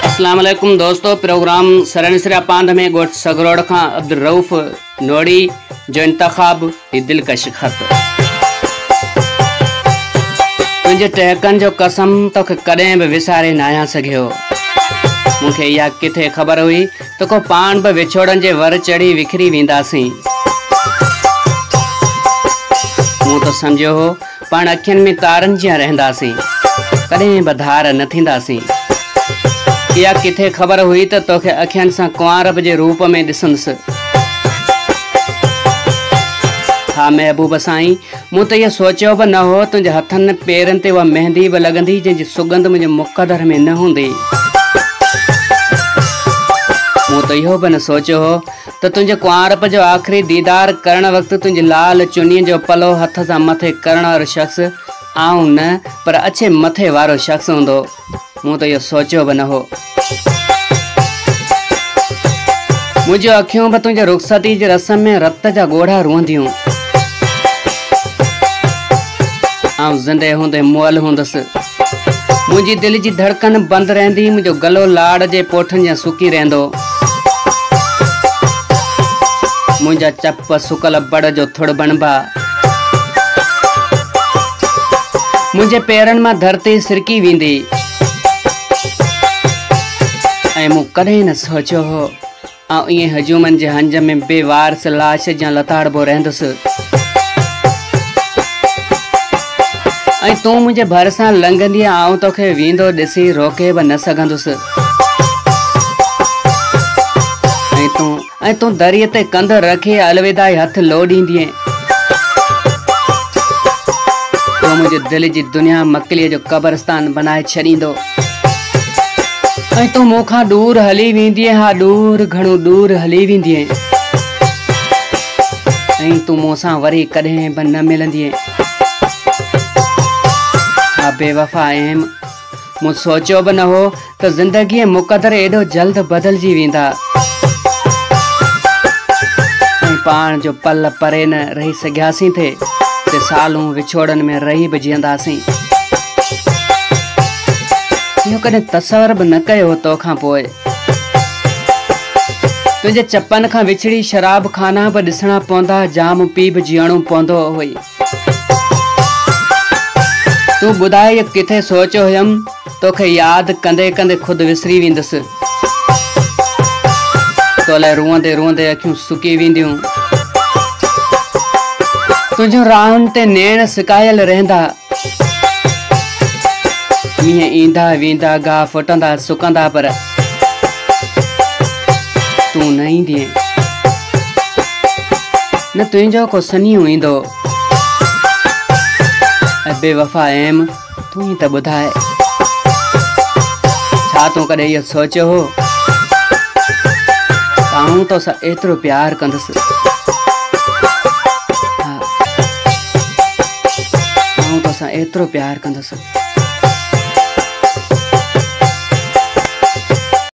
अस्सलाम वालेकुम दोस्तों, प्रोग्राम सरनसरा पांध में गोट सगरोड़ खां अब्दुल रऊफ नोड़ी जो इंतखाब ही दिलकश खत। तुझे टहकन जो कसम तोखे कदें भी विसारे ना आया सघियो। मुखे या किथे खबर हुई तो को पान भी विछोड़न जे वर चढ़ी विखरी वेंदासीं। मूं तो समझो हो पाण अखियन में तारन जिया रहंदासीं, कदें भी धार न थींदासीं। या किथे खबर हुई तो तोखे अखियन सां कुंवारब जे रूप में ॾिसंदुसि। हा महबूब साईं, मूं तो ये सोचियो भी न हो तुझे हथन पेरन ते वह मेहंदी भी लगंदी जंहिंजी सुगंध मुझे मुक़दर में न हूंदी। मूं तो इहो भी न सोचियो हो तो तुझे कुंवारप जो आखिरी दीदार करण वक्त तुझे लाल चुन्नी जो पलो हथ सां मथे करण वारो शख्स आऊं न पर अच्छे मथे वारो शख्स हूंदो। मूं तो इहो सोचियो भी न हो। मुझे अखियों भी तुझे रुखसती जे रस्म में रत जा गोढ़ा रोंदियूं। आऊं ज़िंदे हूंदे मुअल हूंदुसि। मुझी दिल जी धड़कन बंद रहंदी, मुझो गलो लाड़ जे पोठन जा सुकी रहंदो। मुझा चप सुकल बड़ जो थुड़ बनबा। मुझे पेरन में धरती सिरकी वेंदी। ऐं मूं कदें न सोचियो हो आऊं इएं हजूमन जे हंज में बेवारस लाश जा लताड़बो रहंदुसि। ऐं तूं मुझे भरसां लंघंदी आऊं तोखे वेंदो ॾिसी रोके भी न सघंदुसि। ऐं तूं दरीअ ते कंध रखी अलविदाई हथ लोॾींदीअ। तूं मुझे दिल जी दुनिया मकलीअ जो कब्रस्तान बनाए छॾींदो। ऐं तूं मूंखां दूर हली वेंदीअ, हा दूर घणो दूर हली वेंदीअ। ऐं तूं मूंसां वरी कॾहिं भी न मिलंदीअ। हा बेवफा आहिम, मूं सोचियो भी न हो तो ज़िंदगी मुक़दर एॾो जल्द बदलजी वेंदा। ऐं पाण जो पल परे न रही सघियासीं थे ते सालूं विछोड़न में रही भी जीअंदासीं। इहो कॾहिं तसवर भी न कयो तोखां पोइ। तुझे चपन खां विछड़ी शराब खाना भी ॾिसणा पवंदा, जाम पी भी जीअणो पवंदो हुई। तू ॿुधाए किथे सोचियो हुयमि तोखे याद कंदे कंदे खुद विसरी वेंदुसि। तोले रुअंदे रुअंदे अखियूं सुकी वेंदियूं। तुझो राहुनि ते नेण सिकायल रहंदा। मींहं ईंदा वेंदा, गाह फुटंदा सुकंदा, पर तू न ईंदीअ। न तुंहिंजो को सन्हियूं ईंदो। बेवफा आहिम, तू ही त ॿुधाए छा तूं कॾहिं इहो सोचियो हो आऊं तोसां एतिरो प्यार कंदुसि। हा, आऊं तोसां एतिरो प्यार कंदुसि।